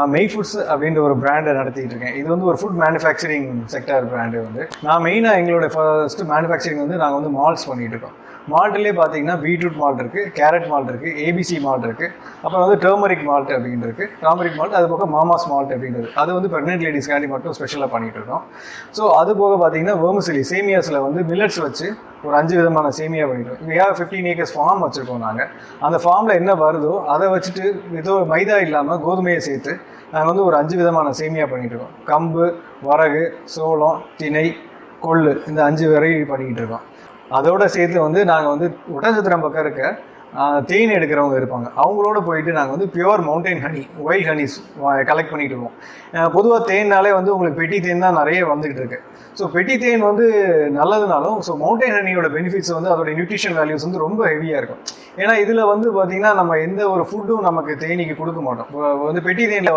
நான் மெய் ஃபுட்ஸ் அப்படின்ற ஒரு பிராண்டை நடத்திட்டு இருக்கேன். இது வந்து ஒரு ஃபுட் மேனுஃபேக்சரிங் செக்டர் பிராண்டு வந்து. நான் மெயினாக எங்களோட ஃபர்ஸ்ட் மேனுஃபேக்சரிங் வந்து நாங்கள் வந்து மால்ட்ஸ் பண்ணிட்டு இருக்கோம். மால்ட்லேயே பார்த்தீங்கன்னா பீட்ரூட் மால்ட் இருக்குது, கேரட் மால்ட் இருக்குது, ஏபிசி மால்ட் இருக்குது, அப்புறம் வந்து டர்மரிக் மால்ட் அப்படின்னு இருக்குது, டர்மரிக் மால்ட், அது போக மாமாஸ் மால்ட் அப்படின்றது அது வந்து ப்ரெக்னென்ட் லேடிஸ்க்காண்டி மட்டும் ஸ்பெஷலாக பண்ணிகிட்டு இருக்கோம். ஸோ அது போக பார்த்தீங்கன்னா வெர்மிசெலி சேமியாஸில் வந்து மில்லட்ஸ் வச்சு ஒரு 5 விதமான சேமியா பண்ணிட்டோம். வி ஹேவ் 15 acres ஃபார்ம் வச்சுருக்கோம் நாங்கள். அந்த ஃபார்மில் என்ன வருதோ அதை வச்சுட்டு ஏதோ மைதா இல்லாமல் கோதுமையை சேர்த்து நாங்கள் வந்து ஒரு 5 விதமான சேமியா பண்ணிகிட்டு இருக்கோம். கம்பு, வரகு, சோளம், திணை, கொள்ளு, இந்த 5 வெரைட்டி பண்ணிக்கிட்டு இருக்கோம். அதோடு சேர்த்து வந்து நாங்கள் வந்து ஒட்டன்சத்திரம் பக்கம் இருக்க தேன் எடுக்கிறவங்க இருப்பாங்க, அவங்களோட போயிட்டு நாங்கள் வந்து pure mountain honey, wild Honey's collect பண்ணிகிட்டு இருக்கோம். பொதுவாக தேன்னாலே வந்து உங்களுக்கு பெட்டி தேன் தான் நிறைய வந்துகிட்டு இருக்கு. ஸோ பெட்டி தேன் வந்து நல்லதுனாலும் ஸோ மவுண்டைன் ஹனியோட பெனிஃபிட்ஸ் வந்து அதோட நியூட்ரிஷன் வேல்யூஸ் வந்து ரொம்ப ஹெவியாக இருக்கும். ஏன்னா இதில் வந்து பார்த்திங்கன்னா நம்ம எந்த ஒரு ஃபுட்டும் நமக்கு தேனிக்கு கொடுக்க மாட்டோம். வந்து பெட்டி தேனில்